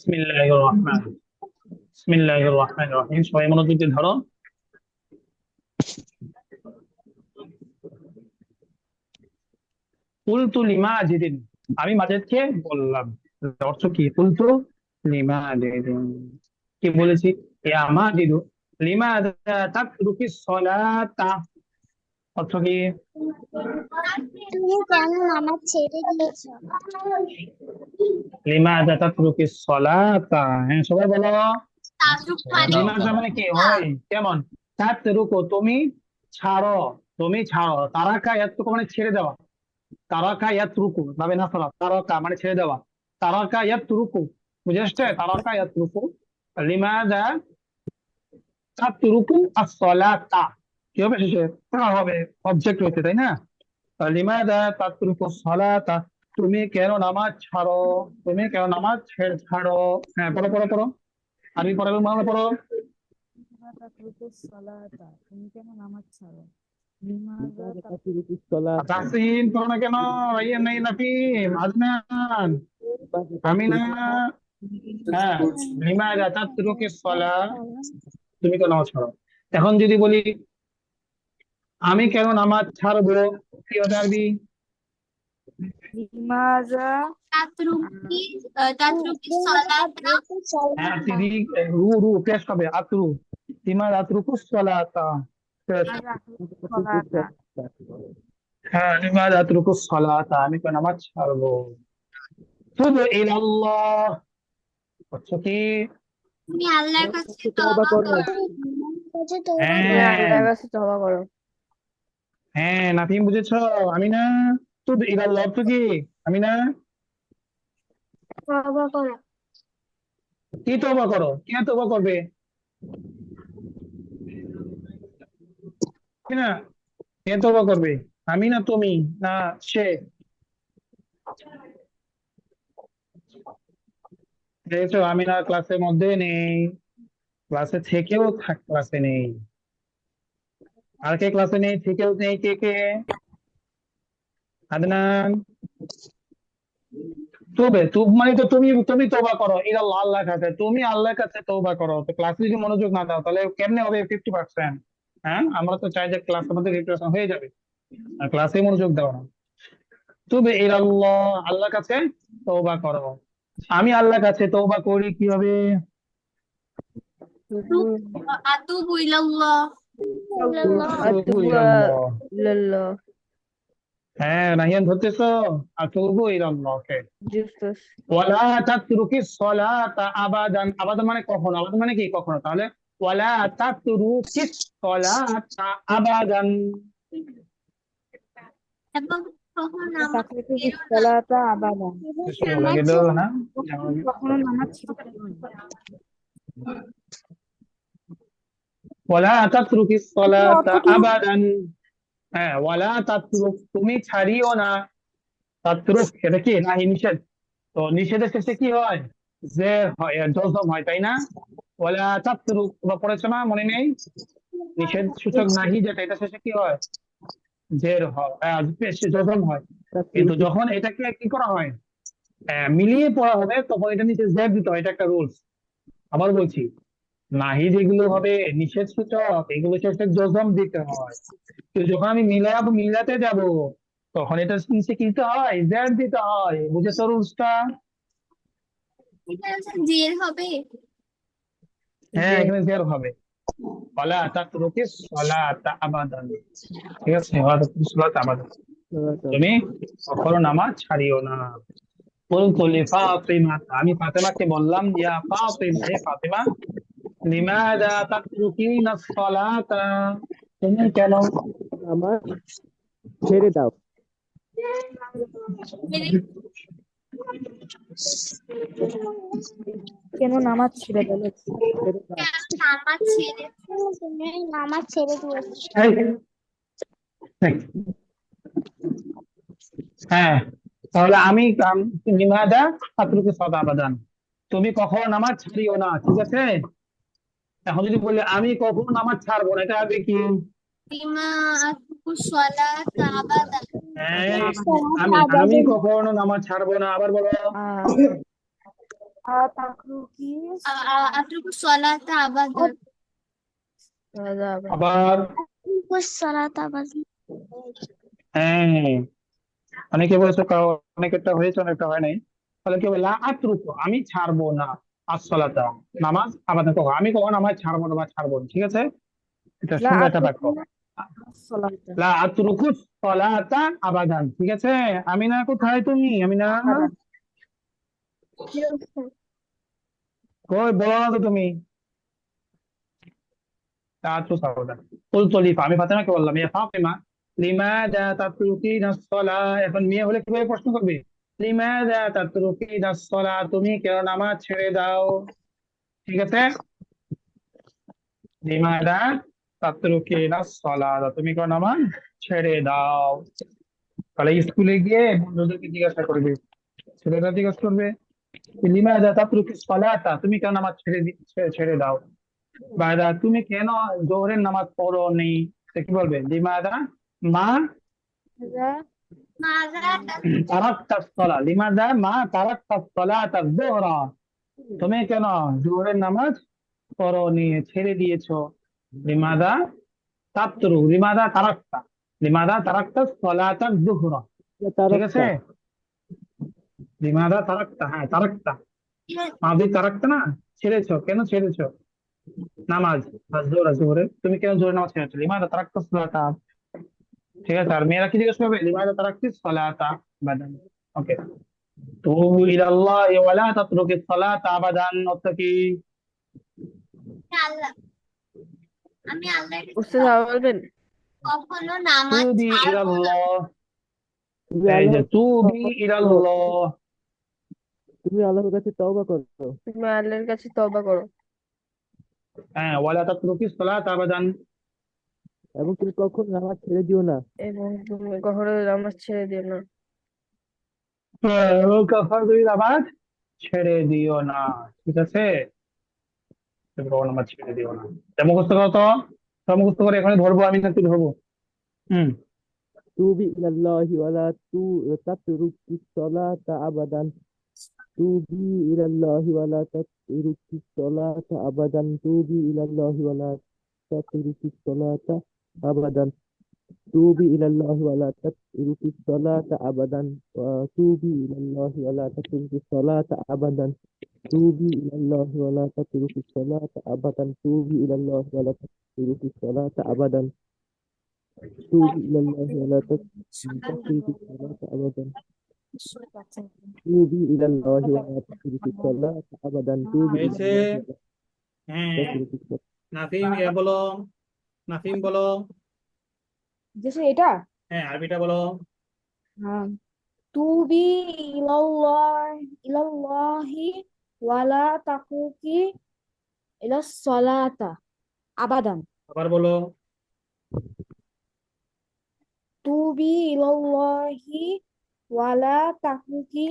বিসমিল্লাহির রহমান বিসমিল্লাহির রহমানির রহিম। সবাই মনোযোগ দিয়ে ধরো। কুলতু লিমাজিদিন, আমি মাজিদকে বললাম। অর্থ কি? কুলতু লিমাজিদিন, কি বলেছি? ইয়া মাজিদু লিমাযা তাতরুকিস সালাতা। অর্থ কি? তুমি কেন নামাজ ছেড়ে দিয়েছো? লিমাযা তাতরুকিস সালাতা। হ্যাঁ, সবাই বলো। তাজ্জুব মানে লিমাযা মানে কি হয়? কেমন? তাতরুকু, তুমি ছাড়ো, তুমি ছাড়ো। তারাকা ইয়াতরুকু মানে ছেড়ে দেওয়া। তারাকা ইয়াতরুকু ভাবে না সরা, তারাকা মানে ছেড়ে দেওয়া। তারাকা ইয়াতরুকু, বুঝে আসছে? তারাকা ইয়াতরুকু। লিমাযা তাতরুকু আস-সালাতা, কি হবে শেষে? তা হবে, অবজেক্ট হয়েছে, তাই না? লিমাযা তাতরুকু আস-সালাতা, তুমি কেন নামাজ ছাড়ো? তুমি কেন নামাজ ছাড়ো? হ্যাঁ, পড়ো পড়ো পড়ো, আরবি পড়াবে, বাংলা পড়ো। তুমি কেন নামাজ ছাড়ো? লিমাযা তাতরুকুস সালাতা। তাসিন পড়ো না কেন? রাইয়ান, নাই, নাফিম, আদনান, আমিনা। হ্যাঁ, লিমাযা তাতরুকু আস-সালাত, তুমি কেন নামাজ ছাড়ো। এখন যদি বলি আমি কেন নামাজ ছাড়বো, কি হবে আরবি? লিমাযা তাতরুকি তাতরুকি সালাতা হ্যাঁ, তিরি, রু রু পেশ হবে, আতরু। লিমা আতরুকু সালাতা, পেশ। তাতরুকুস সালাতা। হ্যাঁ, লিমা আতরুকু সালাতা, আমি কেন নামাজ ছাড়বো। তুবু ইলাল্লাহ, আচ্ছা কি? তুমি আল্লাহর কাছে তওবা তওবা করো। করো। নামাজ কাছে তওবা তুমি করো। হ্যাঁ, আল্লাহর কাছে তওবা করো। হ্যাঁ, নাফিম বুঝেছো? আমি না। তুবু ইলাল্লাহ অর্থ কি? আমি না। তওবা করো। কি তওবা করো? কে তওবা করবে? কি না? কে তওবা করবে? আমি না তুমি? না সে? দেখেছো, আমি না ক্লাসের মধ্যে নেই, ক্লাসে থেকেও ক্লাসে নেই। আর কে ক্লাসে নেই, থেকেও নেই? কে কে? আদনান। তবে তুব মানে তো তুমি, তুমি তওবা করো ইলাল্লাহ, আল্লাহর কাছে, তুমি আল্লাহর কাছে তওবা করো। তো ক্লাসে যদি মনোযোগ না দাও তাহলে কেমনে হবে 50%? হ্যাঁ, আমরা তো চাই যে ক্লাসের মধ্যে 50% হয়ে যাবে, আর ক্লাসে মনোযোগ দাও না। তবে ইলাল্লাহ, আল্লাহর কাছে তওবা করো। আমি আল্লাহর কাছে তওবা করি, কি হবে? আতুবু ইলাল্লাহ। আতুবু আতুবু ইলাল্লাহ। ইলাল্লাহ। হ্যাঁ, নাহিয়ান ধরতেছো? আতুবু ইলাল্লাহ, ওকে। জুস্তাস। ওয়ালা তাতরুকিস সালাতা আবাদান, আবাদান মানে কখনো, আবাদান মানে কি? কখনো। তাহলে ওয়ালা তাতরুকিস সালাতা আবাদান। এবং কখন নামাজ তাতরুকুস ছেড়ো না। সালাতা আবাদান। সময় নামাজ লাগে তো ছেড়ে না? কখনো নামাজ ছাড়তে নয়। ওয়ালা তাতরুকিস এটার অর্থ সালাতা কি হবে? আবাদান। হ্যাঁ, ওয়ালা তাতরুক, তুমি ছাড়িও না। তাতরুক এটা কি? নাহি, নিষেধ। তো নিষেধের শেষে কি হয়? জের হয়, জজম হয়, তাই না? ওয়ালা তাতরুক, তোমরা পড়েছো না, মনে নেই? নিষেধ সূচক নাহি যেটা, এটা শেষে কি হয়? জের হয়, পেশে জজম হয়। কিন্তু তাতরুকুস যখন এটাকে কি করা হয়, মিলিয়ে পড়া হবে, তখন এটা নিচে জের দিতে হয়, এটা একটা রুলস। আবার বলছি, নাহি যেগুলো হবে নিষেধ সূচক, এগুলো শেষে জজম দিতে হয়। কিন্তু যখন আমি মিলাতে যাব, তখন এটা নিচে কি দিতে হয়? জের দিতে হয়। বুঝেছো রুলসটা? এটা জের হবে। হ্যাঁ, যে এখানে জের হবে। ওয়ালা তাতরুকিস সালাতা আবাদান, ঠিক আছে? ওয়ালা তাতরুকিস সালাতা আবাদান, তুমি কখনো নামাজ ছাড়িও না। কুলতু লিফাতিমা, আমি ফাতেমাকে বললাম, ইয়া ফাতিমা, হে ফাতেমা, লিমাযা তাতরুকিনা সালাতা, তুমি কেন নামাজ ছেড়ে দাও। কেন নামাজ ছেড়ে দিলে? ছেড়ে দাও। কেন নামাজ ছেড়ে। তুমি নামাজ ছেড়ে দিয়েছো। এই, হ্যাঁ, তাহলে আমি লিমাযা তাতরুকি সালাতা আবাদান, তুমি কখনো নামাজ ছাড়িও না, ঠিক আছে? এখন যদি বলি আমি কখনো নামাজ ছাড়বো না, এটা হবে কি? বিমা আতুবু সালাতা আবাদান। হ্যাঁ, সালাত আমি আবাদে। কখনো নামাজ ছাড়বো না, আবার বলো। তাকরুকি أترك الصلاة أبدا আবার সালাত আবার হ্যাঁ, অনেকে বলেছো অনেকেরটা হয়েছে অনেকটা হয় নাই। তাহলে কি হবে, লা আতরুকু, আমি ছাড়বো না, আসসালাতা, নামাজ আবাদা, কখন আমি কখন নামাজ ছাড়বো না বা ছাড়বো না, ঠিক আছে? এটা লা সুন্দর একটা বাক্য। আতরুকু সালাতা লা আতরুকু সলাতা আবাদান, ঠিক আছে? আমিনা কোথায় তুমি, আমিনা? আবাদান। কই, বলো না তো তুমি। লা আতরুকু সালাতা। কুলতু লি, আমি ফাতেমাকে বললাম, ইয়া ফাতেমা লিমাযা তাতরুকিনা সলাহ, এখন মেয়ে হলে কিভাবে প্রশ্ন করবে? লিমাযা তাতরুকিনা সলাহ, তুমি কেন নামাজ ছেড়ে দাও, ঠিক আছে? লিমাযা তাতরুকিনা সলাহ, তুমি কেন নামাজ ছেড়ে দাও। তাহলে স্কুলে গিয়ে বন্ধুদেরকে জিজ্ঞাসা করবে, ছেলেরা জিজ্ঞাসা করবে, লিমাযা তাতরুকি সলাতা, তুমি কেন নামাজ ছেড়ে দাও। বায়দা, তুমি কেন জোহরের নামাজ পড়ো নি, সে কি বলবে? লিমাযা মা ماذا তারাকতা সলা, লিমাযা মা তারাকতা সলাতা যোহরা, তুমি কেন জোহরের নামাজ পড়ো নি, ছেড়ে দিয়েছো। লিমাযা লিমাযা তারাকতা সলাতা যোহরা, ঠিক আছে? লিমাযা তারাকতা, হ্যাঁ তারাকতা, মাদি তারাকতা না, ছেড়েছো, কেন ছেড়েছো নামাজ, জোহরে তুমি কেন জোহরের নামাজ ছেড়েছো, লিমাযা তারাকতা সলাতা, ঠিক আছে? আর মেয়েরা কি জিজ্ঞেস করবে? লিমাযা তারাকতি সলাতা বাদান। ওকে, তুবু ইলাল্লাহি ওয়া লা তাতরুকি সলাতা আবাদান, অর্থ কি? আল্লাহ আমি আল্লাহর কাছে উস্তাদ আবার বলবেন। কখনো নামাজ তুবি ছাড়বো না। ইলাল্লাহ, তুমি এই যে আল্লাহর তুবি ইলাল্লাহ, তুমি আল্লাহর কাছে তওবা করো। তুমি আল্লাহর কাছে তওবা করো হ্যাঁ, ওয়া লা তাতরুকি সলাতা আবাদান, এবং তুমি কখনো নামাজ ছেড়ে দিও না। এবং তুমি কখনো নামাজ ছেড়ে দিও না। ও কখনো তুমি নামাজ ছেড়ে দিও না, ঠিক আছে? তুমি কখনো নামাজ ছেড়ে দিও না। এটা মুখস্থ করো তো, সব মুখস্থ করে এখানে ধরবো, আমি নাকি ধরবো? হুম। তুবি ইলাল্লাহি ওয়া লা তাতরুকি সলাতা আবাদান। তুবি ইলাল্লাহি ওয়া লা তাতরুকি সলাতা আবাদান। তুবি ইলাল্লাহি ওয়া লা তাতরুকি সলাতা আবাদান। توبي إلى الله ولا تترك الصلاة أبدا. وتوبي إلى الله ولا تترك الصلاة أبدا. توبي إلى الله ولا تترك الصلاة أبدا. توبي إلى الله ولا تترك الصلاة أبدا. توبي إلى الله ولا تترك الصلاة أبدا. توبي إلى الله ولا تترك الصلاة أبدا. توبي إلى হয়েছে? الله ولا হ্যাঁ, تترك الصلاة. নাফিম বলো, নাফিম বলো। जैसे এটা হ্যাঁ, আরবিটা বলো। হ্যাঁ তুবি ইলাল্লাহি ওয়ালা তাকুকি ইলাস সালাতা আবাদান। আবার বলো। তুবি ইলাল্লাহি ওয়ালা তাকুকি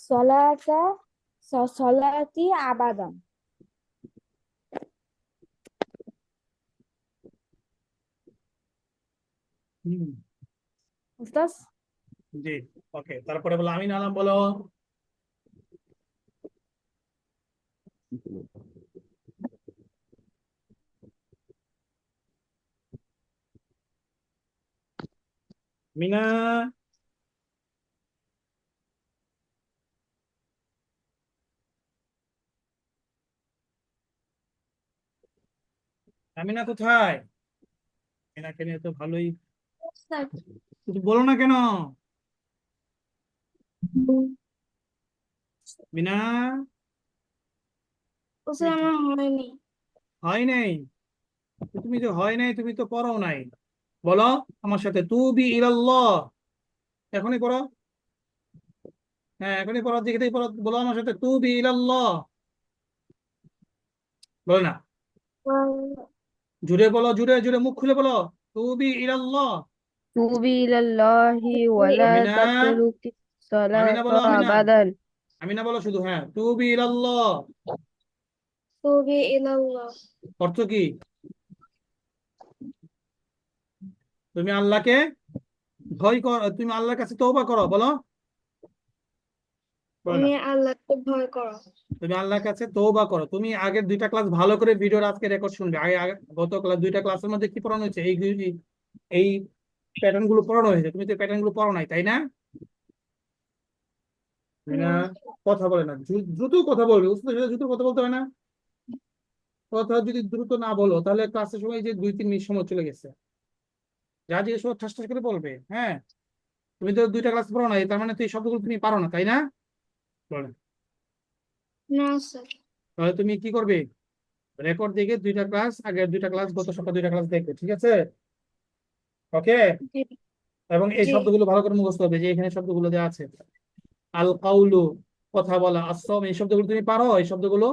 সালাতা সালাতি আবাদান। হুম, উস্তাদ জি, ওকে, তারপরে বলো আমিন আলম বলো। মিনা, আমিনা কোথায়? মিনাকে নিয়ে তো ভালোই, কিছু বলো না কেন? মিনা, ওসে আমার হয়নি। হয় নাই? তো তুমি তো হয় নাই, তুমি তো পড়ো নাই। বলো আমার সাথে, তুবি ইলাল্লাহ, এখনই পড়ো। হ্যাঁ, এখনই পড়ো, দেখেই পড়ো, বলো আমার সাথে, তুবি ইলাল্লাহ, বলো না, জুড়ে বলো, জুড়ে জুড়ে মুখ খুলে বলো, তুবি ইলাল্লাহ। তুবি ইলাল্লাহি ওয়ালা আমিনা, তাতরুকি আমিনা সালাতা বলো, আমিনা, আবাদান। আমিনা বলো শুধু, হ্যাঁ, তুবি ইলাল্লাহ, তুবি ইলাল্লাহ অর্থ কি? তুমি আল্লাহকে ভয় কর, তুমি আল্লাহর কাছে তওবা করো, বলো। বলো তুমি না আল্লাহকে ভয় করো। তুমি আল্লাহর কাছে তওবা করো। তুমি আগের দুইটা ক্লাস ভালো করে ভিডিওর আজকে রেকর্ড শুনবে। আগে গত ক্লাস দুইটা ক্লাসের মধ্যে কি পড়ানো হয়েছে? এই প্যাটার্ন গুলো পড়ানো হয়েছে। তুমি তো প্যাটার্ন গুলো পড়ো নাই, তাই না? তাই না? না, কথা বলে না, দ্রুত কথা বলবে। বুঝতে পেরেছো? দ্রুত কথা বলতে হয় না? কথা যদি দ্রুত না বলো তাহলে ক্লাসের সময় যে 2-3 মিনিট সময় চলে গেছে। যা জিজ্ঞেস করো ঠাস ঠাস করে বলবে। হ্যাঁ, তুমি তো দুইটা ক্লাস পড়ো নাই, তার মানে তো এই শব্দগুলো তুমি পারো না, তাই না? বলো। না স্যার। তাহলে তুমি কি করবে? রেকর্ড দেখে দুইটা ক্লাস, আগের দুইটা ক্লাস, গত সপ্তাহে দুইটা ক্লাস দেখবে, ঠিক আছে? ওকে। জি। এবং এই জি। শব্দগুলো ভালো করে মুখস্থ হবে, যে এখানে শব্দগুলো দেওয়া আছে। আল কাউলু, কথা বলা, আসম, এই শব্দগুলো তুমি পারো? এই শব্দগুলো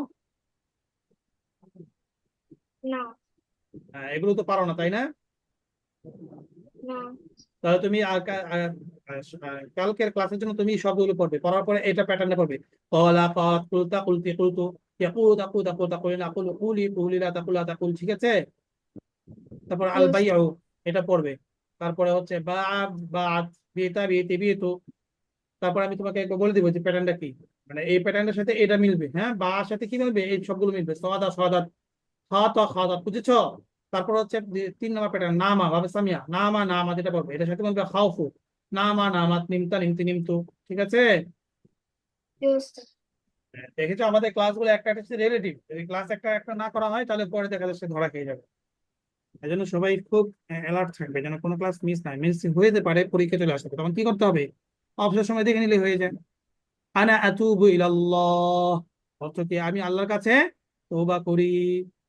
না। এগুলো তো পারো না, তাই না? না। তাহলে তুমি কালকের ক্লাসের জন্য তুমি এই শব্দগুলো পড়বে, পড়ার পরে এটা প্যাটার্নে পড়বে। কলা, কাত, কুলতা, কুলতি, কুলতু, ইয়াকুলু, তাকুলু, তাকুলু, তাকুলিনা, আকুলু, কুলি, কুলিলা, তাকুলা, তাকুল, ঠিক আছে? তারপর আল ইয়েস। বাইউ, এটা পড়বে। তারপরে হচ্ছে বা, বা, বিতা, বিতি, বিতু। তারপর আমি তোমাকে একবার বলে দিব যে প্যাটার্নটা কি। মানে এই প্যাটার্নের সাথে এটা মিলবে, হ্যাঁ, বা সাথে কি মিলবে? এই সবগুলো মিলবে। সওয়াদা, সওয়াদাত, খাওয়া, খাওয়া, বুঝেছো? তারপর হচ্ছে 3 নম্বর প্যাটার্ন নামা, ভাবে সামিয়া, নামা, নামা, যেটা বলবে এটার সাথে বলবে খাউফু, নামা, নামাত, নিমতা, নিমতি, নিমতু, ঠিক আছে? Yes sir. দেখেছো আমাদের ক্লাসগুলো একটা একটা রিলেটিভ। যদি ক্লাস একটা একটা না করা হয় তাহলে পরে দেখা যাচ্ছে ধরা খেয়ে যাবে। এই জন্য সবাই খুব অ্যালার্ট থাকবে যেন কোনো ক্লাস মিস না মিস হয়ে যেতে পারে, পরীক্ষা চলে আসবে, তখন কি করতে হবে? অবসর সময় দেখে নিলে হয়ে যায়। আনা আতুবু ইলাল্লাহ, অর্থ কি? আমি আল্লাহর কাছে তওবা করি।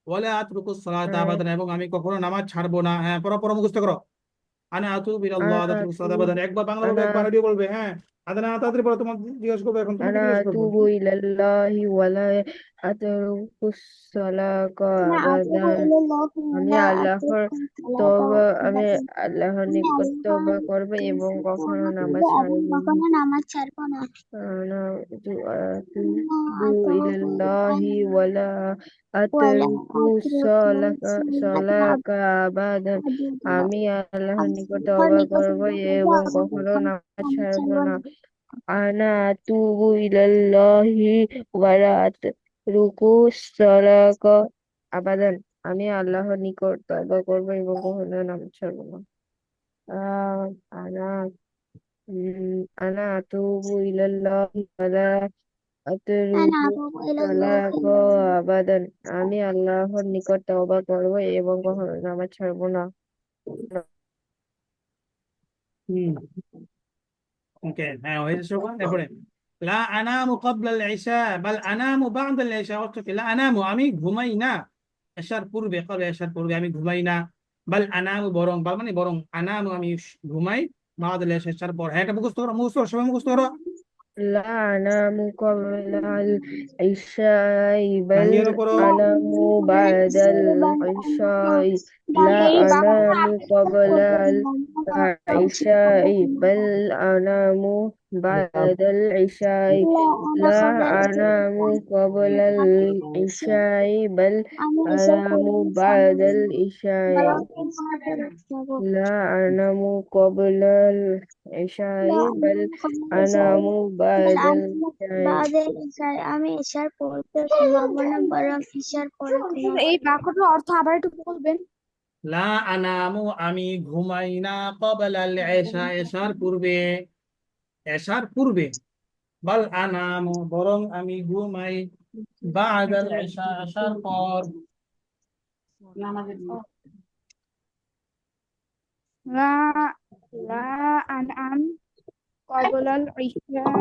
ওয়ালা আতরুকুস সালাতা আবাদান, এবং আমি কখনো নামাজ ছাড়বো না। হ্যাঁ, পড়ো পড়ো, মুখস্থ করো। আনা আতুবু ইলাল্লাহ, أنا আতরুকুস সালাতা أتوب আবাদান। একবার বাংলা বলবে, أنا একবার আরবি বলবে। হ্যাঁ, আদানা তাড়াতাড়ি পড়ো। তোমার জিজ্ঞেস করবো, এখন তোমাকে أنا জিজ্ঞেস করবো। أتوب إلى الله ولا أترك الصلاة أنا أتوب أبدا إلى الله আমি ولا আল্লাহর أترك الصلاة তওবা আমি أبدا আল্লাহর আমি নিকট তওবা আল্লাহর করব এবং নিকট কখনো তওবা নামাজ করব এবং ছাড়ব না কখনো নামাজ ছাড়ব না। আনা أنا আতুবু أتوب إلى الله ইলাল্লাহি ওয়ালা ولا আতরুকু أترك الصلاة সালাকা আবাদান أبدا আমি আল্লাহর নিকট আল্লাহর তওবা নিকট করব তওবা করব এবং এবং কখনো কখনো নামাজ নামাজ ছাড়ব ছাড়ব না না। আনা আতুবু ইলাল্লাহি ওয়ালা আতরুকু সালাকা আবাদান আমি আল্লাহর নিকট তওবা করব এবং কখনো নামাজ ছাড়ব না আহ আনা আনা আতুবু ইলাল্লাহি ওয়ালা أنا আতরুকু أتوب إلى الله সালাকা আবাদান আমি আল্লাহর নিকট তওবা করব এবং কখনো নামাজ ছাড়ব না হুম, ওকে, হ্যাঁ হয়েছে শোভা। এরপরে লা আনামু ক্বাবলা আল ইশা বাল আনামু বা'দা আল ইশা, অর্থ কি? লা আনামু, আমি ঘুমাই না এশার পূর্বে, ক্বাবলা এশার পূর্বে আমি ঘুমাই না। বাল আনামু, বরং, বাল মানে বরং, আনামু আমি ঘুমাই, বা'দা আল ইশা, এশার পর। হ্যাঁ, এটা মুখস্থ করো, মুখস্থ করো, সবাই মুখস্থ করো। لا أنام قبل العشاء হ্যাঁ, بل নিয়রও করো। أنام بعد العشاء لا أنام قبل العشاء بل أنام بعد العشاء لا أنام قبل العشاء بل আমি এসব أنام করবো بعد العشاء لا أنام قبل العشاء بل أنام بعد العشاء বাদে ইশার আমি ইশার পড়তে ঘুমাবো না, বরং ইশার পরে ঘুমাবো। এই বাক্যটার অর্থ আবার একটু বলবেন? লা আনামু, আমি ঘুমাই না, ক্বাবলা আল ইশা, এশার পূর্বে, এশার পূর্বে। বাল আনামু, বরং আমি ঘুমাই, বা'দা আল ইশা, এশার পর। لا لا أنعم قبل العشاء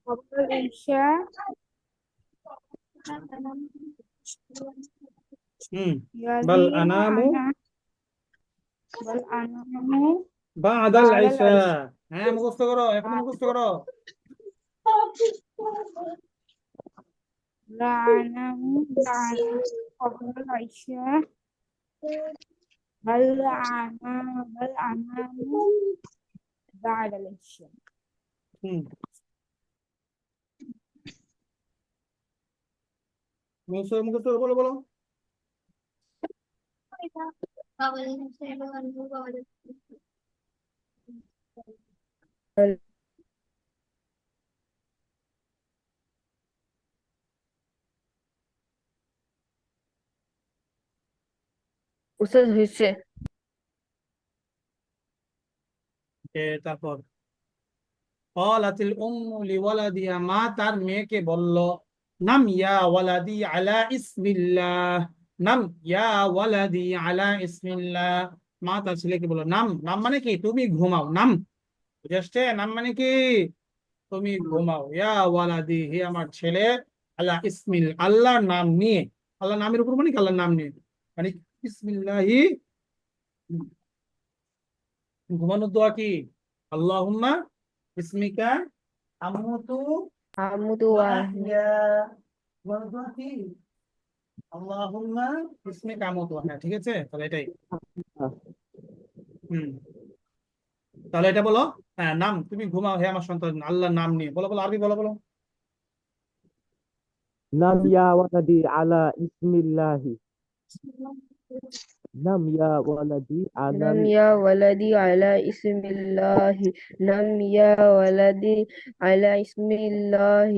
قبل العشاء হুম, বাল يلي আনামু أنا بل أنام বা'দাল بعد ইশা। العشاء হ্যাঁ, মুখস্থ করো, এখন মুখস্থ করো। لا أنام قبل العشاء بل أنام بعد العشاء হুম, মুখস্থ মুখস্থ করো, বলো বলো। উস্তাদ হয়েছে। তারপর ক্বালাতিল উম্মু লিওয়ালাদিহা, মা তার মেয়েকে বলল, নাম ইয়া ওয়ালাদি আলা ইসমিল্লাহ, নাম ইয়া ওয়ালাদি আলা ইসমিল্লাহ। মা তার ছেলেকে বলল, নাম, নাম মানে কি? তুমি ঘুমাও। নাম বুঝে আসছে? নাম মানে কি? তুমি ঘুমাও। ইয়া ওয়ালাদি, হে আমার ছেলে, আলা ইসমিল, আল্লাহর নাম নিয়ে। আল্লাহর নামের উপর মানে কি? আল্লাহর নাম নিয়ে মানে বিসমিল্লাহি। ঘুমানোর দোয়া কি? আল্লাহুম্মা বিসমিকা আমুতু আমুদু ওয়া ওয়া আহইয়া। ঘুমানোর দোয়া কি? আল্লাহুম্মা বিসমিকা আমুতু ওয়া আহইয়া। ঠিক আছে, তাহলে এটাই। হুম, তাহলে এটা বলো। হ্যাঁ, নাম, তুমি ঘুমাও হে আমার সন্তান, আল্লাহর নাম নিয়ে। বলো বলো, আরবি বলো বলো। নাম ইয়া ওয়ালাদি আলা ইসমিল্লাহি। নাম ইয়া ওয়ালাদি আলা نم يا ولدي على اسم الله. نم يا ولدي على اسم الله.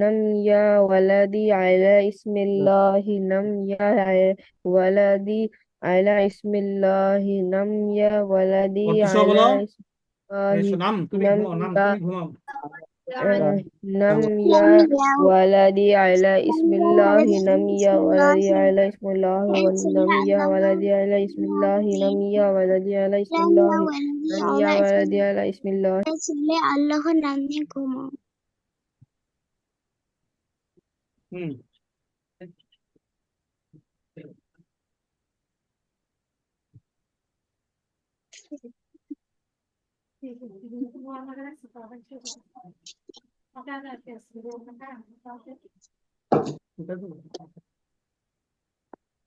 نم يا ولدي على اسم الله. نم يا ولدي على اسم الله. نم يا ولدي অর্থ সহ على বলো। اسم الله. এসো, নাম, তুমি نم ঘুমাও, নাম, يا তুমি ঘুমাও। نم يا نم يا ولدي على اسم نم يا الله. ولدي نم بسم يا الله ولدي على اسم الله. ছেলে ونم يا আল্লাহ ولدي على اسم الله. نم يا ولدي على اسم নাম ইয়া الله. ওয়ালাদি نم আলা يا ولدي ইসমিল্লাহ على اسم الله. ছেলে আল্লাহর নাম নিয়ে ঘুমাও। হুম,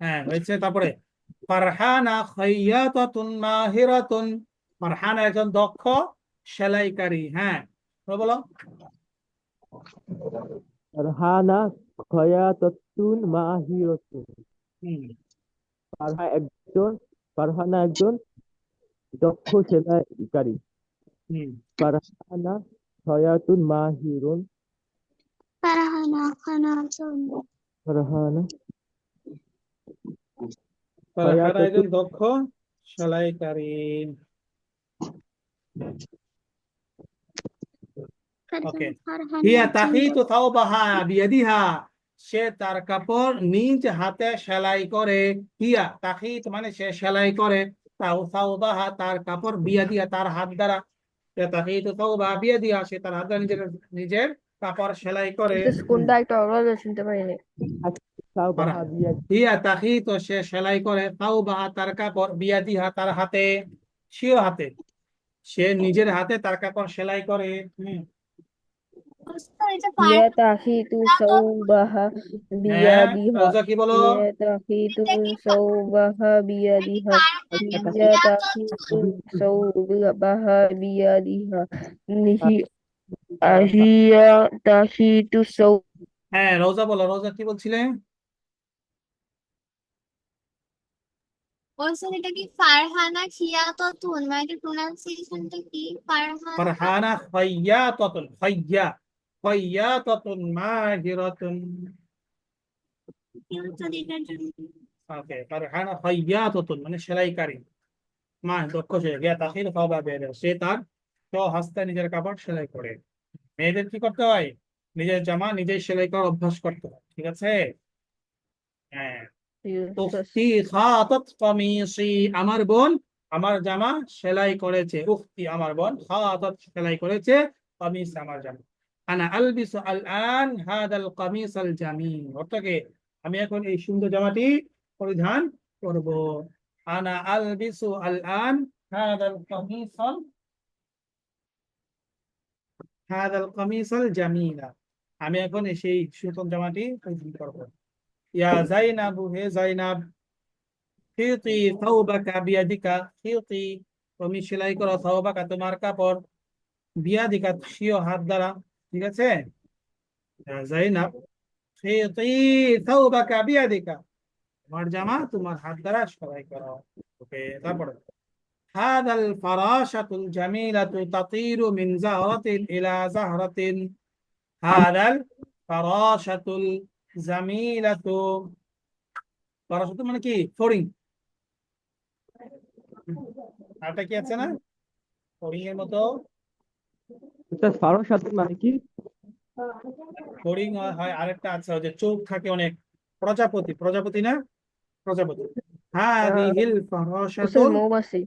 হ্যাঁ হয়েছে। তারপরে ফারহানা খাইয়াতাতুন মাহিরাতুন, ফারহানা একজন দক্ষ সেলাইকারী। হ্যাঁ, বলো বলো। ফারহানা খয়াতাতুন মাহিরাতুন। হুম, ফারহানা একজন দক্ষ সেলাইকারী। হুম। ফারহানা খয়াতুন মাহিরুন। ফারহানা খানাতুন ফারহানা ফারহানা একজন খয়াতাতুন দক্ষ সেলাইকারী। ওকে। ফারহানা হিয়া একজন তাকিতু সাওবাহা বিয়াদিহা, সে তার কাপড় নিজ হাতে সেলাই করে। হিয়া তাকিত মানে সে সেলাই করে, তাও সাওবাহা তার কাপড়, বিয়াদিহা তার হাত দ্বারা। হিয়া তাকিতু সাওবাহা বিয়াদিহা, সে তার হাত দ্বারা নিজের নিজের কাপড় সেলাই করে। উস্তাদ কোনটা একটা আওয়াজ শুনতে পাইনি। আর সাওবাহা বিয়াদি। হিয়া তাকিতু সে সেলাই করে, সাওবাহা তার কাপড়, বিয়াদিহা তার হাতে, স্বীয় হাতে। সে নিজের হাতে তার কাপড় সেলাই করে। ইয়া তাখিতু সাওবাহা হ্যাঁ, বিয়াদিহা. রোজা কি বলো? ইয়া তাখিতু সাওবাহা বিয়াদিহা. ইয়া তাখিতু সাওবাহা বিয়াদিহা. হিয়া তাখিতু সাও. হ্যাঁ, রোজা বলো, রোজা কি বলছিলে? বলছেন এটা কি ফারহানা খিয়াততুন মানে এটা প্রোনাউন্সিয়েশনটা কি ফারহানা ফারহানা খাইয়াতাতুন, খাইয়াতাতুন মাহিরাতুন। এটার জন্য ওকে, ফারহানা খাইয়াতাতুন মানে সেলাইকারী, মা দক্ষ সে। গিয়া তাখিল ফাওবা বেরে, সে তার হস্তে নিজের কাপড় সেলাই করে। মেয়েদের কি করতে হয়? নিজের জামা নিজেই সেলাই করার অভ্যাস করতে হয়। ঠিক আছে? হ্যাঁ। উখতি খাতাত কামিসি, আমার বোন আমার জামা সেলাই করেছে। উখতি আমার বোন, খাতাত সেলাই করেছে, কামিস আমার জামা। আনা আলবিসু আল আন হাদাল কামিস আল জামিল, অর্থ কি? আমি এখন এই সুন্দর জামাটি পরিধান করব। আনা আলবিসু আল আন হাদাল কামিস হাদাল কামিস আল জামিলা, আমি এখন সেই সুন্দর জামাটি পরিধান করব। ইয়া জাইনাবু, হে জাইনাব, খিতি সাওবাকা বিয়াদিকা, খিতি তুমি সেলাই করো, সাওবাকা তোমার কাপড়, বিয়াদিকা স্বীয় হাত দ্বারা। ঠিক আছে? জাইনাব, খিতি সাওবাকা বিয়াদিকা, তোমার জামা তোমার হাত দ্বারা সেলাই করো। ওকে, তারপরে হাদাল ফারাশাতুল জামিলাতু তাতিরু মিন জাহরাতিন ইলা জাহরাতিন। হাদাল ফারাশাতুল জামিলাতু, ফারাশাতু মানে কি? ফড়িং। আরেকটা কি আছে না ফড়িং এর মতো? উস্তাদ ফারসাতুল মানে কি? ফড়িং হয়, আরেকটা আছে ওই যে চোখ থাকে অনেক, প্রজাপতি, প্রজাপতি না, প্রজাপতি। হাদিহিল উস্তাদ ফারাশাতুল, মৌমাছি।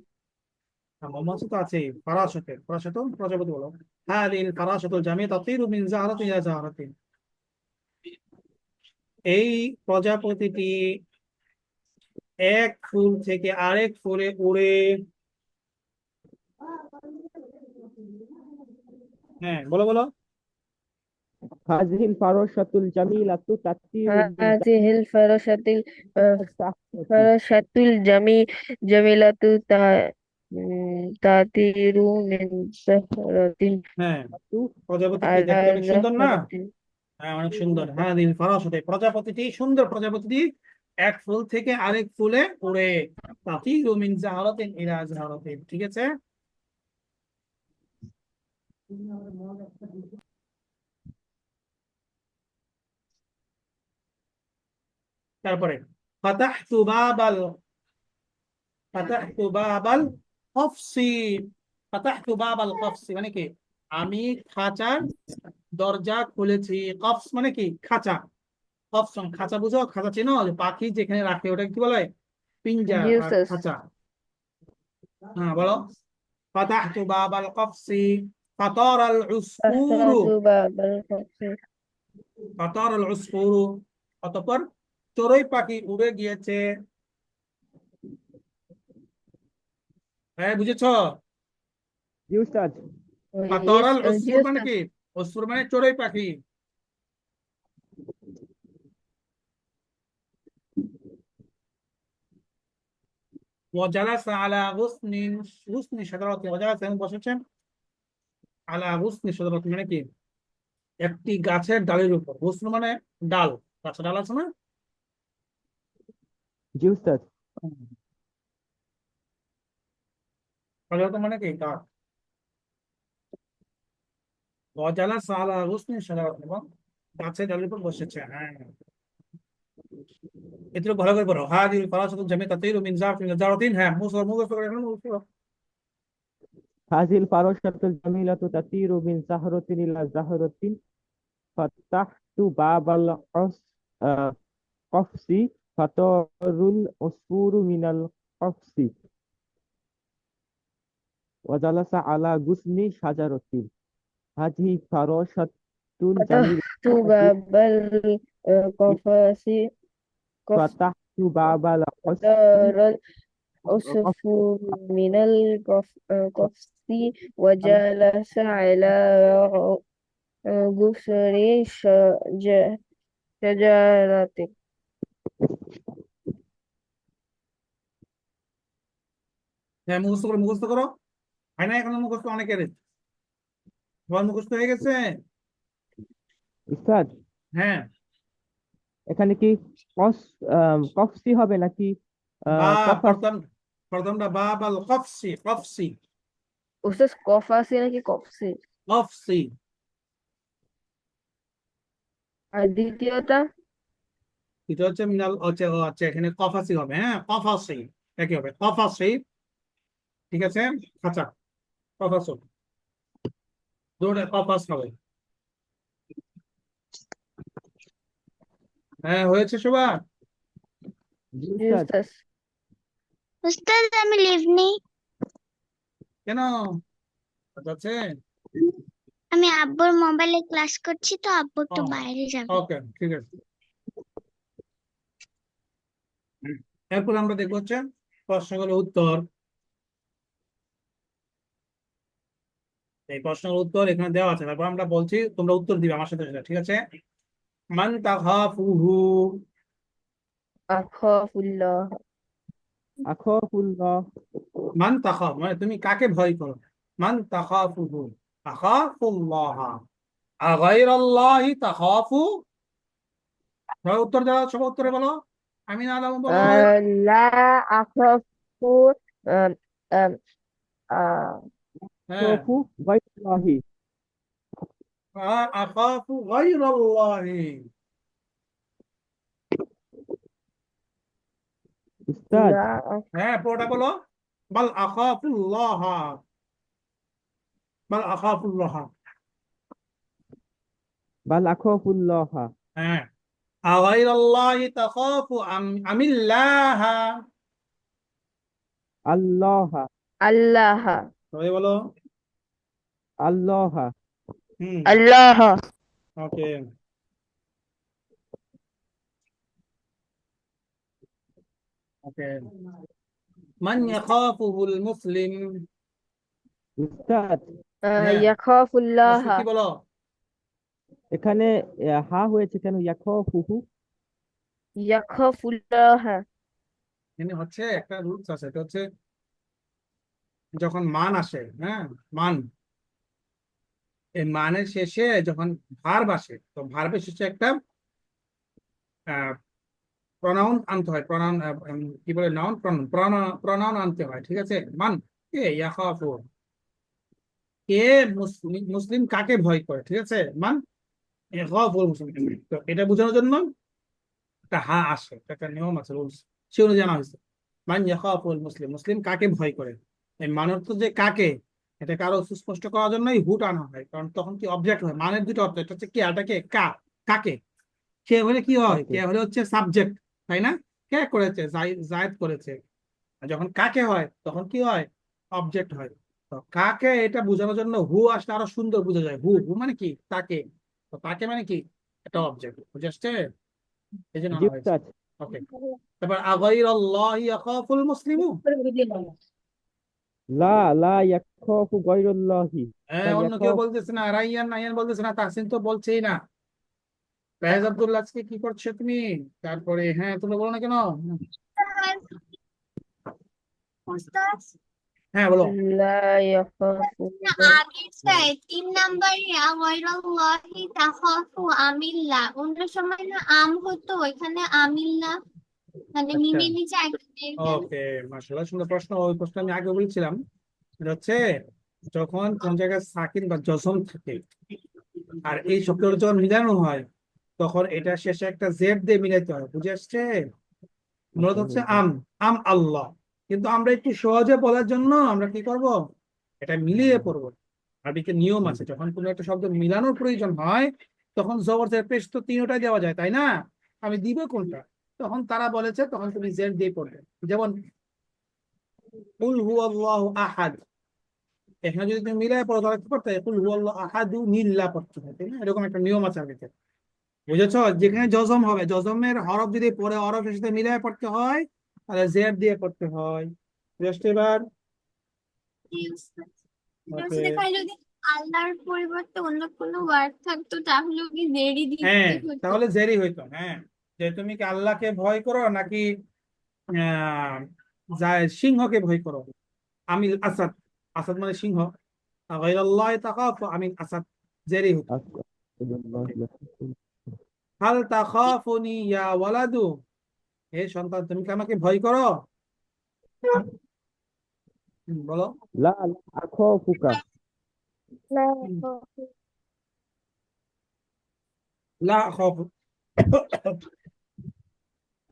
মৌমাছি তো আছে, ফারাশাতুল, ফারাশাতুল প্রজাপতি বলো। হাদিহিল ফারাশাতুল জামিয়া তাতিরু মিন জাহরাতিন ইলা জাহরাতিন। এই প্রজাপতিটি এক ফুল থেকে আরেক ফুলে উড়ে। হ্যাঁ, বলো বলো। হাযিহিল ফারসাতুল জামিলাতু তাতিরু মিন هذه الفراشة জাহরাতিন। فراشة جميلة تطير من زهرة হ্যাঁ, তু প্রজাপতিটি على দেখতে অনেক সুন্দর না? زهرة হ্যাঁ, অনেক সুন্দর। হ্যাঁ, দিন ফরাসতে প্রজাপতিটি, সুন্দর প্রজাপতিটি এক ফুল থেকে আরেক ফুলে উড়ে। তাতিরু মিন জাহরাতিন ইলা জাহরাতিন। ঠিক আছে। তারপরে ফাতাহতু বাবাল, ফাতাহতু বাবাল কফসি। ফাতাহতু বাবাল কফসি মানে কি? আমি খাঁচার দরজা খুলেছি। কফস মানে কি? খাঁচা। কফস খাঁচা, বুঝো? খাঁচা চেনো? যে পাখি যেখানে রাখে ওটা কি বলে? পিঞ্জা আর جيوسس খাঁচা। হ্যাঁ, বলো। ফাতাহতু বাবাল কফসি ফাতারাল উসফুরু, فتحت باب القصر ফাতারাল উসফুরু। অতঃপর চড়ুই পাখি উড়ে গিয়েছে। হ্যাঁ, বুঝেছো? জি উস্তাদ। يس ফাতারাল উসফুর মানে جيوسس কি? উসফুর মানে চড়ুই পাখি। ওয়াজালাসা আলা গুসনিন, গুসনি শাজারাতিন, ওয়াজালাসা এবং বসেছেন আলা গুসনি শাজারাতিন মানে কি? একটি গাছের ডালের উপর। গুসন মানে ডাল, গাছের ডাল আছে না? জি উস্তাদ। শাজারাত মানে কি? গাছ। ওয়াজালাসা আলা গুসনি শাজারাতিন, এবং গাছের ডালের উপর বসেছে। হ্যাঁ, এগুলো ভালো করে পড়ো। হাদিল ফারাসাতুল জামিয়া তাতিরু মিন জাহরাতিন। হ্যাঁ, মুখস্থ করে এখন মুখস্থ করো। হাযিহিল ফারসাতুল জামিলাতু তাতিরু মিন জাহরাতিন ইলা জাহরাতিন ফাতাহতু বাবাল কফসি ফাতারুল উসফুরু মিনাল কফসি ওয়াজালাসা আলা গুসনি শাজারাতিন। হাযিহি ফারসাতুল فتحت জামিলাতু باب القفص ফাতাহতু বাবাল فترى العصفور من القفص وجلس على جسر شجرة হ্যাঁ, মুখস্থ করো। হয় না এখন মুখস্থ অনেকের? তোমার মুখস্থ হয়ে গেছে? উস্তাদ, হ্যাঁ। এখানে কি কফসি হবে নাকি বা, কফাস? প্রথমটা বাবাল কফসি, কফসি, أستاذ قفصي নাকি কফসি? কফসি। আর দ্বিতীয়টা? এটা হচ্ছে মিনাল, হচ্ছে ও আচ্ছা, এখানে কফাসি হবে। হ্যাঁ, কফাসি একই হবে, কফাসি। ঠিক আছে, খাঁচা, কফাসু, দুটো কফাস হবে। হ্যাঁ, হয়েছে সবার? জি জি উস্তাদ। উস্তাদ। উস্তাদ আমি লিভ নেই। কেন? আচ্ছা, আছে। আমি আব্বুর মোবাইলে ক্লাস করছি, তো আব্বু একটু ও, বাইরে যাবে। ওকে, ঠিক আছে। এরপর আমরা দেখবো হচ্ছে প্রশ্নগুলোর উত্তর। এই প্রশ্নের উত্তর এখানে দেওয়া আছে, তারপর আমরা বলছি, তোমরা উত্তর দিবে আমার সাথে সাথে। ঠিক আছে। মান তাখাফুহু, আখাফুল্লাহ। আখাফুল্লাহ। মান তাখাফ মানে তুমি কাকে ভয় করো। মান তাখাফুহু, আখাফুল্লাহ, আগাইরাল্লাহি তাখাফু। সবাই উত্তর দাও, সবাই উত্তরে বলো। আমি না আলাম বলো। লা আখাফু আম, আম, আ- হ্যাঁ, খফু গায়রুল্লাহি। আখাফু গাইরাল্লাহি। উস্তাদ, লা হ্যাঁ, পুরোটা বলো। বাল আখাফুল্লাহ, বাল আখাফুল্লাহ। বাল আখাফুল্লাহা। হ্যাঁ, আগাইরাল্লাহি তাখাফু আমিল্লাহ। আল্লাহা। আল্লাহ সবাই বলো। আল্লাহা। হুম, আল্লাহ ওকে। ওকে, মান ইয়াখাফুহুল মুসলিম। উস্তাদ, হ্যাঁ, ইয়াখাফুল্লাহ কি বলো? এখানে হা হয়েছে কেন? ইয়াখাফুহু। ইয়াখাফুল্লাহ এখানে হচ্ছে একটা রুলস আছে, এটা হচ্ছে যখন মান আসে, হ্যাঁ, মান, এই মানের শেষে যখন ভার্ব আসে, তো ভার্বের শেষে একটা প্রনাউন আনতে হয়, প্রনাউন, কি বলে, নাউন, প্রনাউন আনতে হয়, ঠিক আছে? মান, কে ইয়াখাফু, কে মুসলিম, মুসলিম কাকে ভয় করে, ঠিক আছে? মান ইয়াখাফুল মুসলিম। তো এটা বোঝানোর জন্য একটা হা আসে, এটা একটা নিয়ম আছে, রুলস, সে অনুযায়ী জানা হয়েছে। মান ইয়াখাফুল মুসলিম, মুসলিম কাকে ভয় করে। এই মানের তো যে কাকে, এটা কারো সুস্পষ্ট করার জন্যই হুট আনা হয়, কারণ তখন কি অবজেক্ট হয়, মানের দুটো অবজেক্ট হচ্ছে কে, আটাকে কা, কাকে। কে হলে কি হয়, ওকে। কে হলে হচ্ছে সাবজেক্ট, তাই না? কে করেছে, জায়েদ করেছে। আর যখন কাকে হয় তখন কি হয়, অবজেক্ট হয়। তো কাকে এটা বোঝানোর জন্য হু আসলে আরো সুন্দর বোঝা যায়। হু, হু মানে কি, তাকে। তো তাকে মানে কি, এটা অবজেক্ট, বুঝে আসছে? এই জন্য জি আনা হয়েছে। উস্তাদ। ওকে, তারপর আগাইরাল্লাহি ইয়াখাফুল মুসলিমু। লা লা ইয়াখাফু গায়রুল্লাহি। হ্যাঁ, বাল অন্য কেউ ইয়াখাফু। বলতেছে না, রাইয়ান নাইয়ান বলতেছে না, তাহসিন তো বলছেই না। ফায়াজ আব্দুল্লাহ, আজকে কি করছো তুমি? তারপরে হ্যাঁ, তুমি বলো না কেন? উস্তাদ, হ্যাঁ, বলো। লা ইয়াখাফু আগেরটায় 3 নাম্বারে গায়রাল্লাহি তাখাফু আমিল্লাহ, অন্য সময় না আম হতো, এখানে আমিল্লাহ, মানে আচ্ছা, মিমের নিচে একটা টের কেন? ওকে, মাশাআল্লাহ, সুন্দর প্রশ্ন। ওই প্রশ্ন আমি আগে বলছিলাম, এটা হচ্ছে যখন কোন জায়গায় সাকিন বা জজম থাকে, আর এই শব্দটা যখন মিলানো হয়, তখন এটা শেষে একটা জেড দিয়ে মিলাইতে হয়, বুঝে আসছে? মূলত হচ্ছে আম, আম আল্লাহ। কিন্তু আমরা একটু সহজে বলার জন্য আমরা কি করব, এটা মিলিয়ে পড়বো। আরবিতে নিয়ম আছে, যখন কোনো একটা শব্দ মিলানোর প্রয়োজন হয়, তখন জবর জের পেশ তো তিনটাই দেওয়া যায়, তাই না? আমি দিব কোনটা, তখন তারা বলেছে তখন তুমি জেড দিয়ে পড়বে। যেমন কুল হুয়াল্লাহু আহাদ, এখানে যদি তুমি মিলাই পড়ো তাহলে কি করতে হয়, কুল হুয়াল্লাহু আহাদু মিল্লা পড়তে হয়, তাই না? এরকম একটা নিয়ম আছে আরবিতে, বুঝেছো? যেখানে জজম হবে, জজমের হরফ যদি পরে হরফের সাথে মিলাই পড়তে হয়, তাহলে জেড দিয়ে পড়তে হয়। জাস্ট এবার, জি উস্তাদ। এটা ওকে, হচ্ছে দেখায় যদি আল্লাহর পরিবর্তে অন্য কোনো ওয়ার্ড থাকতো তাহলেও কি দেরি হ্যাঁ, দিতে হতো? তাহলে জেরি হইতো। হ্যাঁ, যে তুমি কি আল্লাহকে ভয় করো নাকি আহ সিংহকে ভয় করো। আমিল আসাদ, আসাদ মানে সিংহ, গায়রাল্লাহি তাখাফু আমিল আসাদ, জেরি হতো। ওকে, হাল তাখাফুনি ইয়া ওয়ালাদু, হে সন্তান তুমি কি আমাকে ভয় করো? বলো। লা লা আখাফুকা। লা হুম, ইয়াখাফু লা আখাফু,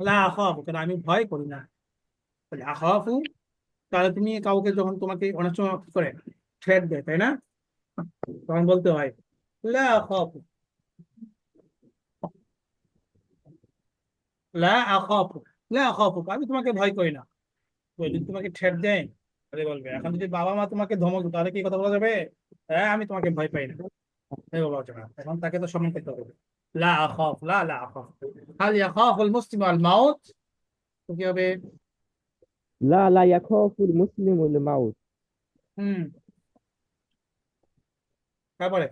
লা আখাফু, কেন আমি ভয় করি না। তাহলে আখাফু, তাহলে তুমি কাউকে যখন তোমাকে অনেক সময় কি করে, থ্রেট দেয়, তাই না? তখন বলতে হয় লা আখাফু, লা আখাফু, লা আখাফু, আমি তোমাকে ভয় করি না। তো যদি তোমাকে থ্রেট দেয় তাহলে বলবে। এখন যদি বাবা মা তোমাকে ধমক দেয়, তাহলে কি কথা বলা যাবে? হ্যাঁ, আমি তোমাকে ভয় পাই না, এই বলা যাবে না। এখন তাকে তো সম্মান করতে হবে। লা আখাফ, লা লা আখাফ। হাল ইয়াখাফুল মুসলিমু আল মাউত, তো কি হবে? লা লা ইয়াখাফুল মুসলিমুল মাউত। হুম, তারপরে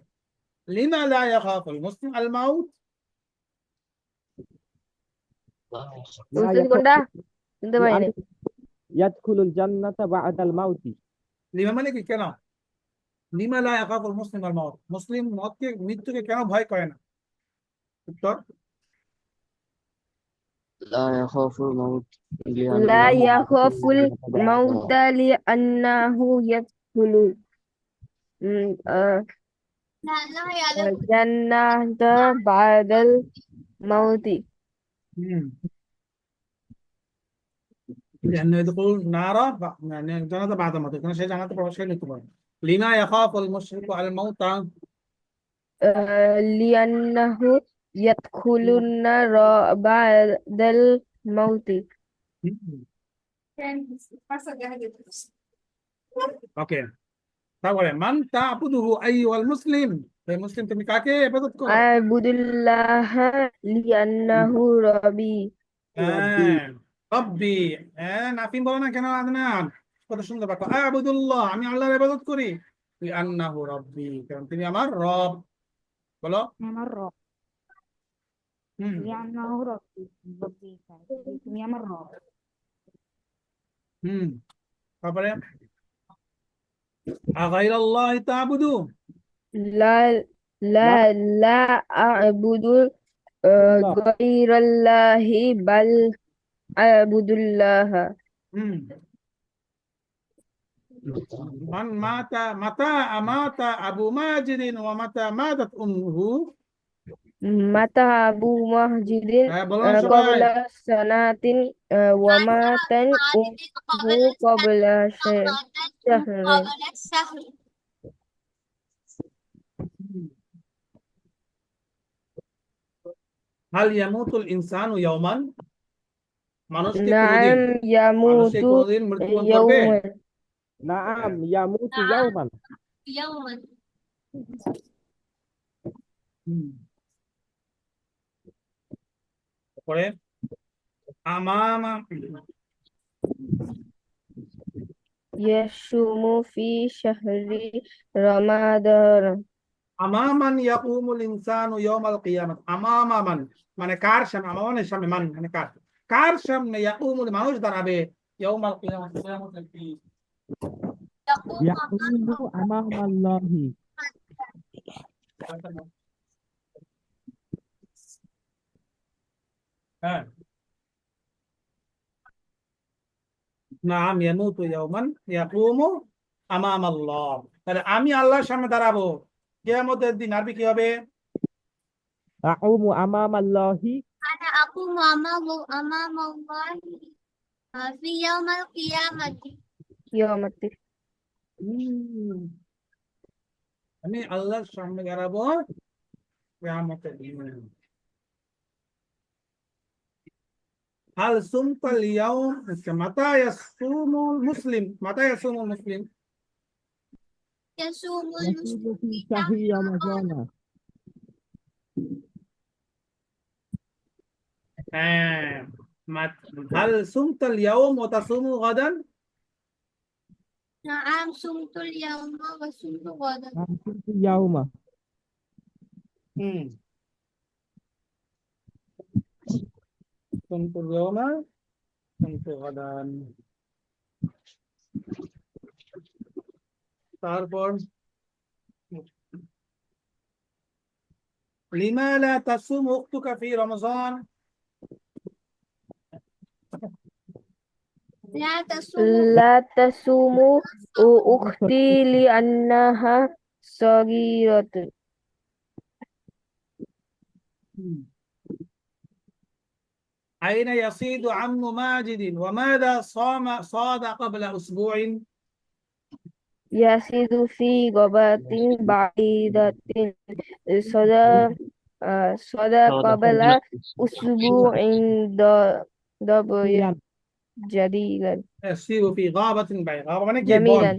লিমা লা ইয়াখাফুল মুসলিম আল মাউত। লা উস্তাদ কোনটা ইয়াখাফু শুনতে পাই নাই। ইয়াদখুলুল জান্নাতা বা'দাল মাউতি। লিমা মানে কি, কেন? লিমা লা ইয়াখাফুল মুসলিম আল মাউত, মুসলিম মতকে, মৃত্যুকে কেন ভয় করে না? উত্তর, لا يخاف الموت লা لأنه ইয়াখাফুল يدخل মাউতা লিআন্নাহু ইয়াদখুলু لا لا يعلم জান্নাতা বাদাল মাউতি। হুম, لأنه يدخل نار يعني جنة بعد موت كان شيء جنة بعد شيء نتبع لما يخاف المشرك على الموت لأنه يدخل النار بعد الموت. ওকে তারপরে মান তা'বুদুহু আইয়ুহাল মুসলিম হে মুসলিম তুমি কাকে ইবাদত করো أعبد الله لأنه ربي. হ্যাঁ রব্বি হ্যাঁ নাফিন বলো না কেন আদনান কত সুন্দর বাক্য আ'বুদুল্লাহ আমি আল্লাহর ইবাদত করি লিআন্নাহু রব্বি কারণ তিনি আমার রব বলো مرة হুম لأنه ربي ربي তুমি আমার রব হুম তারপরে আগাইরাল্লাহি তা'বুদু لا لا لا أعبد غير الله بل أعبد الله. হুম من متى أمات أبو ماجد ومتى ماتت أمه مات أبو مهجد বলো না সবাই قبل سنة ومات أمه قبل شهر. قبل الشهر. هل يموت الإنسان يوما মানুষ কি نعم মানুষ কি يموت কোনোদিন মৃত্যুবরণ করবে يوما. নাম ইয়ামুতু ইয়াওমান يوما. তারপরে আমামা يصوم في شهر رمضان. আমামান ইয়াকুমুল ইনসানু ইয়াউমাল কিয়ামাত আমামা মান মানে কার সামনে আমামানের সামনে মান মানে কার সামনে ইয়াকুমুল মানুষ দাঁড়াবে ইয়াউমাল কিয়ামাত কিয়ামতের দিন يقوم ইয়াকুমু আমামাল্লাহি হ্যাঁ নাম ইয়ামুতু ইয়াউমান ইয়াকুমু আমামাল্লাহ তাহলে আমি আল্লাহর সামনে দাঁড়াবো কিয়ামতের দিন আরবি কি হবে আউমু আমামাল্লাহি أنا أقوم أمام الله في يوم القيامة. يوم الدين. আমি আল্লাহর সামনে দাঁড়াবো কিয়ামতের দিন هل صمت اليوم متى يصوم المسلم متى يصوم المسلم يصوم ইয়াসুমু ফি المسلم শাহরি রমাযানা هل صمت اليوم وتصوم غدا نعم صمت اليوم وصمت غدا. নামতুল ইয়াউমা صمت اليوم صمت غدا তারপর لما لا تصوم أختك في رمضان لا تصوم لا تصوم أختي لأنها صغيرة. أين يصيد عم ماجد وماذا صاد قبل أسبوع يصيد في غابة بعيدة صدى قبل أسبوع ضبيا جديدا يصير في غابة بعيدة غابة মানে কি বন جميلا.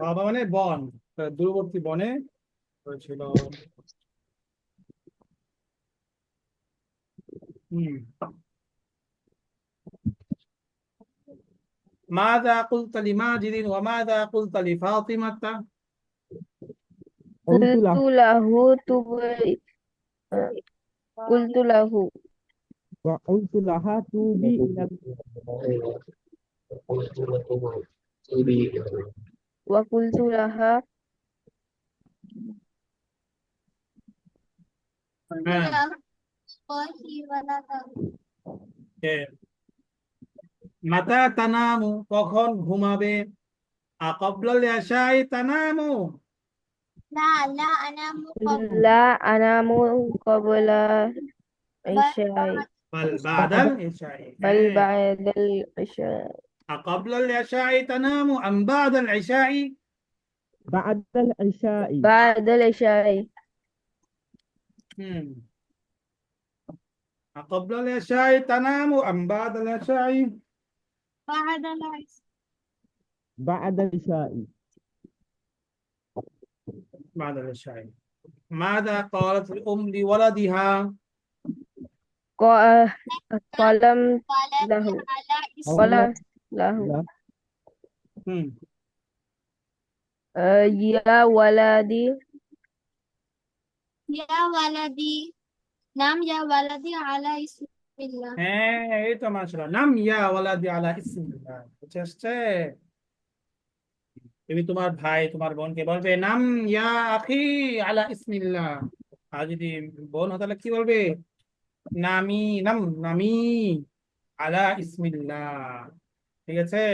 غابة মানে বন দূরবর্তী বনে হয়েছিল ماذا قلت لماجد وماذا قلت لفاطمة قلت له قلت له وقلت لها توبي إلى وقلت لها মাতা তানামু কখন ঘুমাবে আকাবলাল ইয়াশাই তানামু لا أنام قبل لا أنام قبل عشاء. বাল বাদাল ইশাই بل بعد العشاء قبل العشاء تنام أم بعد العشاء بعد العشاء بعد العشاء قبل العشاء تنام أم بعد العشاء بعد العصر بعد العشاء بعد العشاء ماذا قالت الأم لولدها قلم قلم له على اسم قلم له لا হুম يا ولدي يا ولدي نعم يا ولدي على اسم الله হ্যাঁ এই তো মাশাআল্লাহ নাম ইয়া ওয়ালাদি আলা ইসমিল্লাহ বুঝে আসছে তুমি তোমার ভাই তোমার বোনকে বলবে নাম ইয়া আখি আলা ইসমিল্লাহ আর যদি বোন হতো তাহলে কি বলবে নামি নামি আলা ইসমিল্লাহ ঠিক আছে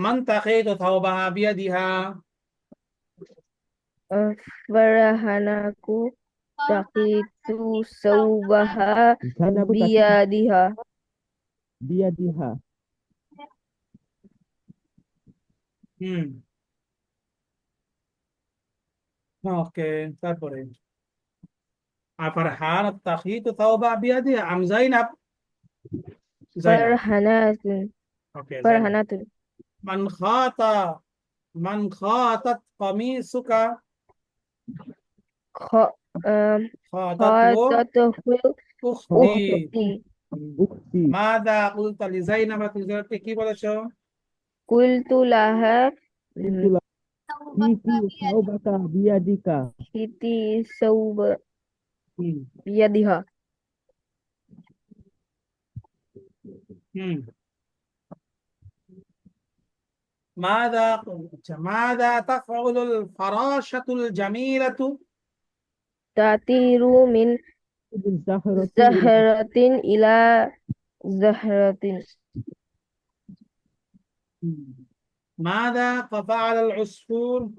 মান তাকিতু থাওবাহা বিয়াদিহা فرهنك تقيت ثوبها كان بيدها بيدها হুম ওকে তারপরে فرحان تخيط ثوبها بيدها أم زينب زينب فرهنة اوكي زينب فرهنة من خاطت قميصك خ- آم، خاطته خاطته أختي أختي أختي ماذا قلت لزينب تزوجك কি বলেছো قلت لها قلت لها إيتي ثوبك بيدك ائتي ثوب হুম بيدها হুম ماذا تفعل الفراشة الجميلة تطير من بالزهرة زهرة إلى زهرة ماذا فعل العصفور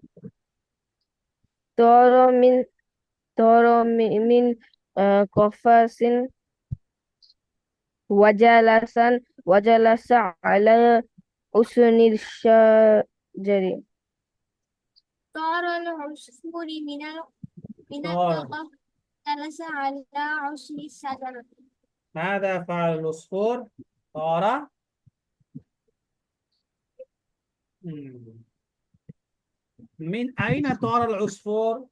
طار من قفص وجلس على حسن الشجر طار العصفور من طار. القفص جلس على عشب الشجرة ماذا فعل العصفور طار من أين طار العصفور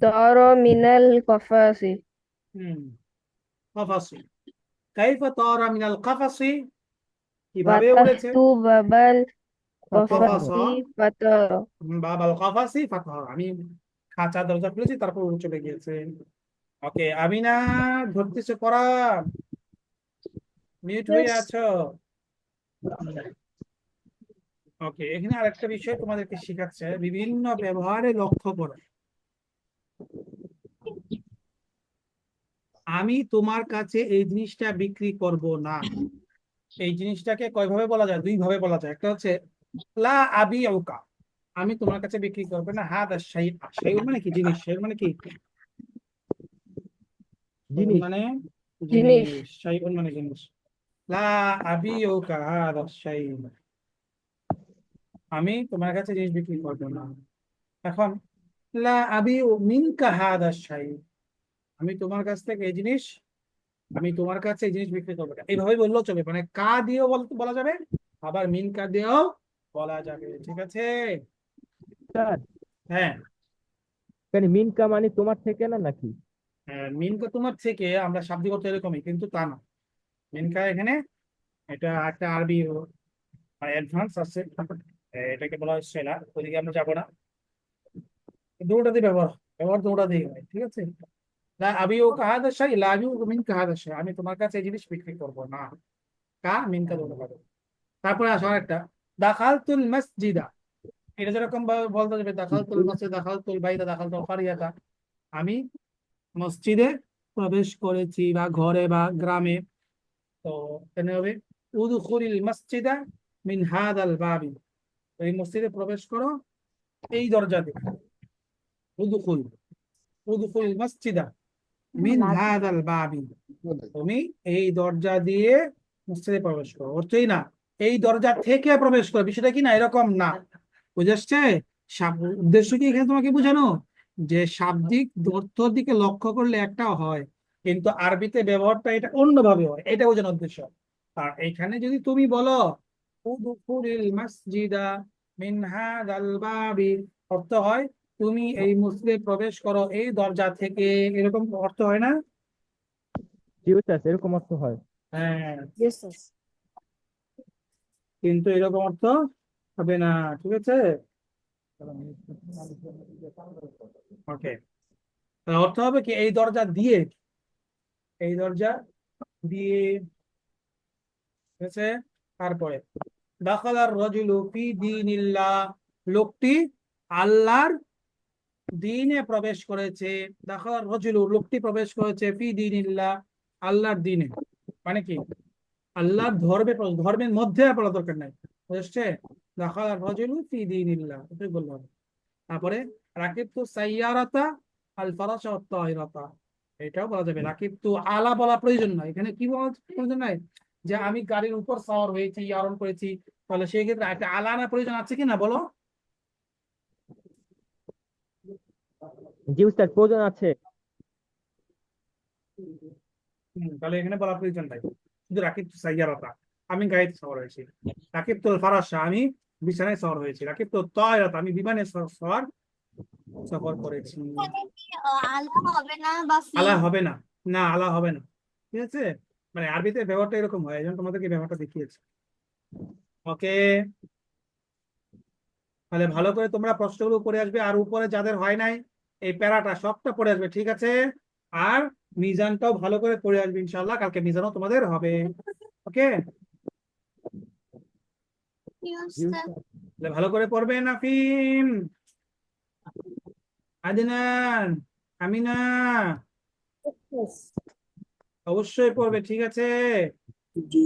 طار من القفص قفص كيف طار من القفص কিভাবে উড়েছে فتحت باب قفص القفص فطار বাবাল কাফাসি ফাতহা আমি খাঁচা দরজা খুলেছি তারপর উড়ে চলে গিয়েছে ওকে আমিনা ধরতেছে পড়া মিউট হয়ে আছো ওকে এখানে আরেকটা বিষয় তোমাদেরকে শেখাচ্ছে বিভিন্ন ব্যবহারে লক্ষ্য করো আমি তোমার কাছে এই জিনিসটা বিক্রি করব না এই জিনিসটাকে কয়ভাবে বলা যায় দুই ভাবে বলা যায় একটা হচ্ছে লা আবিউকা আমি তোমার কাছে বিক্রি করব না হাদা শাই শাই মানে কি জিনিস শাই মানে কি জিনিস মানে জিনিস। জিনিস শাই মানে জিনিস লা আবিউকা হাদা শাই আমি তোমার কাছে জিনিস বিক্রি করব না এখন লা আবিউ মিনকা হাদা শাই আমি তোমার কাছ থেকে এই জিনিস আমি তোমার কাছে এই জিনিস বিক্রি করবো না এইভাবে বললেও চলবে মানে কা দিয়েও বলা যাবে আবার মিন কা দিয়েও বলা যাবে ঠিক আছে স্যার হ্যাঁ কেন মিনকা মানে তোমার থেকে না নাকি মিন কা তোমার থেকে আমরা শাব্দিক অর্থ এরকমই কিন্তু তা না মিন কা এখানে এটা একটা আরবি অ্যাডভান্স আছে এটাকে বলা হয় সেলা ওইদিকে আমরা যাবো না দুটোতে ব্যবহার দুটোতেই হয় ঠিক আছে লা আবিউ কা হাদা শাই লা আবিউ মিন কা হাদা শাই আমি তোমার কাছে এই জিনিস বিক্রি করবো না কা মিন কা দুটো পাবে তারপরে আসো একটা দাখালতুল মসজিদা এটা যেরকম ভাবে বলতে যাবে দাখালতুল মসজিদ দাখালতুল বাইদা দাখালতুল কারিয়াতা আমি মসজিদে প্রবেশ করেছি বা ঘরে বা গ্রামে তো এখানে হবে উদখুলিল মসজিদা মিন হাদাল বাবি এই মসজিদে প্রবেশ করো এই দরজা দিয়ে উদখুলিল মসজিদা মিন হাদাল বাবি, তুমি এই দরজা দিয়ে মসজিদে প্রবেশ করো, হচ্ছেই না এই দরজা থেকে প্রবেশ করো, বিষয়টা কি না এরকম না, বুঝে আসছে? উদ্দেশ্য কি এখানে তোমাকে বোঝানো যে শাব্দিক অর্থের দিকে লক্ষ্য করলে একটা হয়, কিন্তু আরবিতে ব্যবহারটা এটা অন্যভাবে হয়, এটা বোঝানোর উদ্দেশ্য। আর এখানে যদি তুমি বলো উদখুলিল মাসজিদা মিন হাদাল বাবি, অর্থ হয় তুমি এই মসজিদে প্রবেশ করো এই দরজা থেকে, এরকম অর্থ হয় না? জি উস্তাদ, এরকম অর্থ হয়। হ্যাঁ, Yes, sir. কিন্তু এরকম অর্থ হবে না, ঠিক আছে? ওকে, অর্থ হবে কি এই দরজা দিয়ে, এই দরজা দিয়ে, ঠিক আছে? তারপরে দাখালার রাজুলু ফি দীনিল্লাহ, লোকটি আল্লাহর দ্বীনে প্রবেশ করেছে। দাখালার রাজুলু, লোকটি প্রবেশ করেছে ফি দীনিল্লাহ, আল্লাহর দ্বীনে, মানে কি আল্লাহর ধর্মে, ধর্মের মধ্যে আর পড়া দরকার নাই, বুঝছে? দাখালার রাজুলু ফি দীনিল্লাহ, এটাই বললাম। তারপরে রাকিবতু সাইয়ারাতা আল ফারাশা ওয়াত তায়রাতা, এটাও বলা যাবে। রাকিবতু আলা বলা প্রয়োজন নাই, এখানে কি বলা প্রয়োজন নাই যে আমি গাড়ির উপর সওয়ার হয়েছি, আরোহণ করেছি, তাহলে সেই ক্ষেত্রে একটা আলা আনা প্রয়োজন আছে কি না বলো? জি উস্তাদ, প্রয়োজন আছে। তাহলে এখানে বলা প্রয়োজন নাই, শুধু রাকিবতু সাইয়ারাতা, আমি গাড়িতে সওয়ার হয়েছি। রাকিবতুল ফারাশা, আমি বিছানায় সওয়ার হয়েছি। রাকিবতু তায়রাতা, আমি বিমানে সফর করেছি। এখানে কি আলা হবে না বা ফি? আলা হবে না, না আলা হবে না, ঠিক আছে? মানে আরবিতে ব্যবহারটা এরকম হয়, এই জন্য তোমাদেরকে ব্যবহারটা দেখিয়েছি। ওকে, তাহলে ভালো করে তোমরা প্রশ্নগুলো পড়ে আসবে, আর উপরে যাদের হয় নাই এই প্যারাটা সবটা পড়ে আসবে, ঠিক আছে? আর মিজানটাও ভালো করে পড়ে আসবে ইনশাআল্লাহ, কালকে মিজানও তোমাদের হবে। ওকে, কি জি উস্তাদ? উস্তাদ। তাহলে ভালো করে পড়বে নাফিম, আদিনান, আমিনা, Yes. অবশ্যই পড়বে, ঠিক আছে? জি,